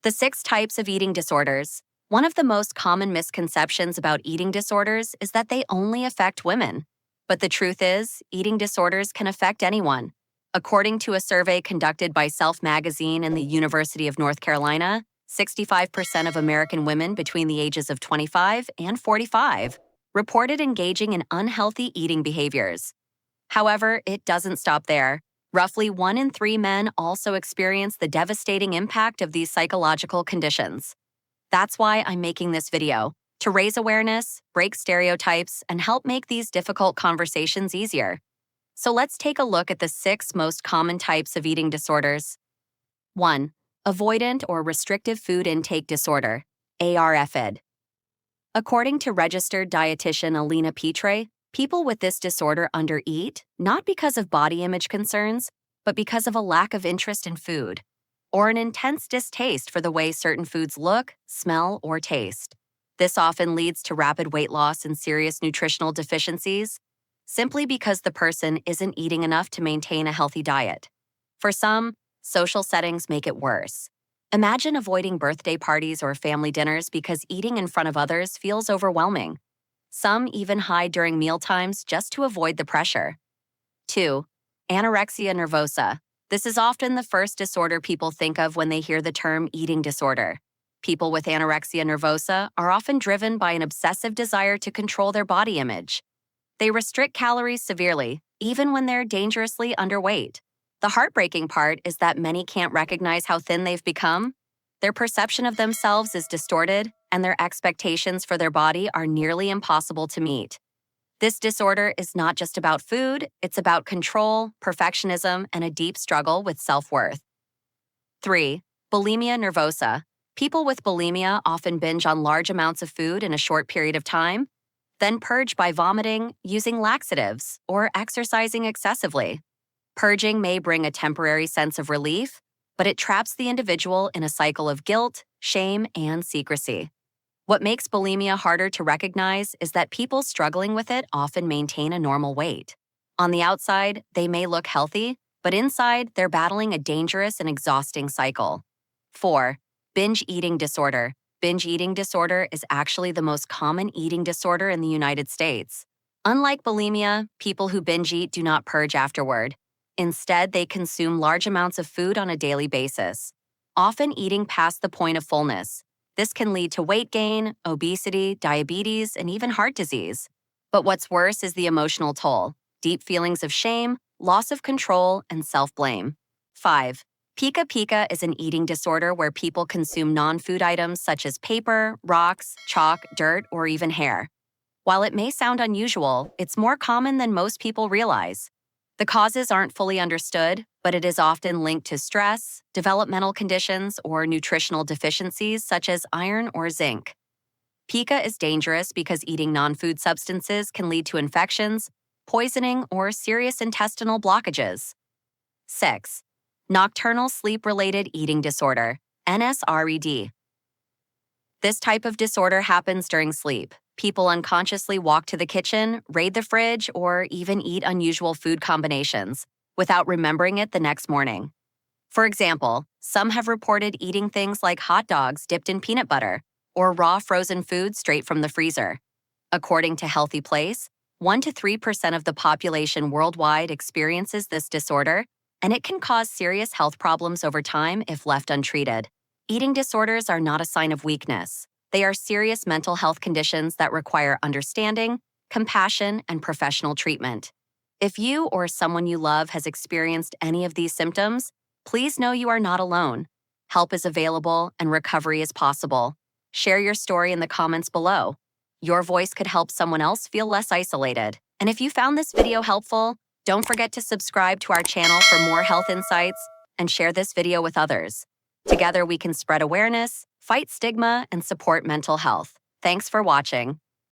The 6 types of eating disorders. One of the most common misconceptions about eating disorders is that they only affect women. But the truth is, eating disorders can affect anyone. According to a survey conducted by Self Magazine and the University of North Carolina, 65% of American women between the ages of 25 and 45 reported engaging in unhealthy eating behaviors. However, it doesn't stop there. Roughly 1 in 3 men also experience the devastating impact of these psychological conditions. That's why I'm making this video, to raise awareness, break stereotypes, and help make these difficult conversations easier. So let's take a look at the 6 most common types of eating disorders. 1. Avoidant or Restrictive Food Intake Disorder, ARFID. According to registered dietitian Alina Pitre, people with this disorder undereat, not because of body image concerns, but because of a lack of interest in food, or an intense distaste for the way certain foods look, smell, or taste. This often leads to rapid weight loss and serious nutritional deficiencies, simply because the person isn't eating enough to maintain a healthy diet. For some, social settings make it worse. Imagine avoiding birthday parties or family dinners because eating in front of others feels overwhelming. Some even hide during mealtimes just to avoid the pressure. 2. Anorexia Nervosa. This is often the first disorder people think of when they hear the term eating disorder. People with anorexia nervosa are often driven by an obsessive desire to control their body image. They restrict calories severely, even when they're dangerously underweight. The heartbreaking part is that many can't recognize how thin they've become. Their perception of themselves is distorted, and their expectations for their body are nearly impossible to meet. This disorder is not just about food, it's about control, perfectionism, and a deep struggle with self-worth. 3. Bulimia Nervosa. People with bulimia often binge on large amounts of food in a short period of time, then purge by vomiting, using laxatives, or exercising excessively. Purging may bring a temporary sense of relief, but it traps the individual in a cycle of guilt, shame, and secrecy. What makes bulimia harder to recognize is that people struggling with it often maintain a normal weight. On the outside, they may look healthy, but inside, they're battling a dangerous and exhausting cycle. 4. Binge Eating Disorder. Binge eating disorder is actually the most common eating disorder in the United States. Unlike bulimia, people who binge eat do not purge afterward. Instead, they consume large amounts of food on a daily basis, often eating past the point of fullness. This can lead to weight gain, obesity, diabetes, and even heart disease. But what's worse is the emotional toll, deep feelings of shame, loss of control, and self-blame. 5. Pica is an eating disorder where people consume non-food items such as paper, rocks, chalk, dirt, or even hair. While it may sound unusual, it's more common than most people realize. The causes aren't fully understood, but it is often linked to stress, developmental conditions, or nutritional deficiencies such as iron or zinc. Pica is dangerous because eating non-food substances can lead to infections, poisoning, or serious intestinal blockages. 6. Nocturnal Sleep-Related Eating Disorder, NSRED. This type of disorder happens during sleep. People unconsciously walk to the kitchen, raid the fridge, or even eat unusual food combinations without remembering it the next morning. For example, some have reported eating things like hot dogs dipped in peanut butter or raw frozen food straight from the freezer. According to Healthy Place, 1 to 3% of the population worldwide experiences this disorder, and it can cause serious health problems over time if left untreated. Eating disorders are not a sign of weakness. They are serious mental health conditions that require understanding, compassion, and professional treatment. If you or someone you love has experienced any of these symptoms, please know you are not alone. Help is available and recovery is possible. Share your story in the comments below. Your voice could help someone else feel less isolated. And if you found this video helpful, don't forget to subscribe to our channel for more health insights and share this video with others. Together we can spread awareness, fight stigma, and support mental health. Thanks for watching.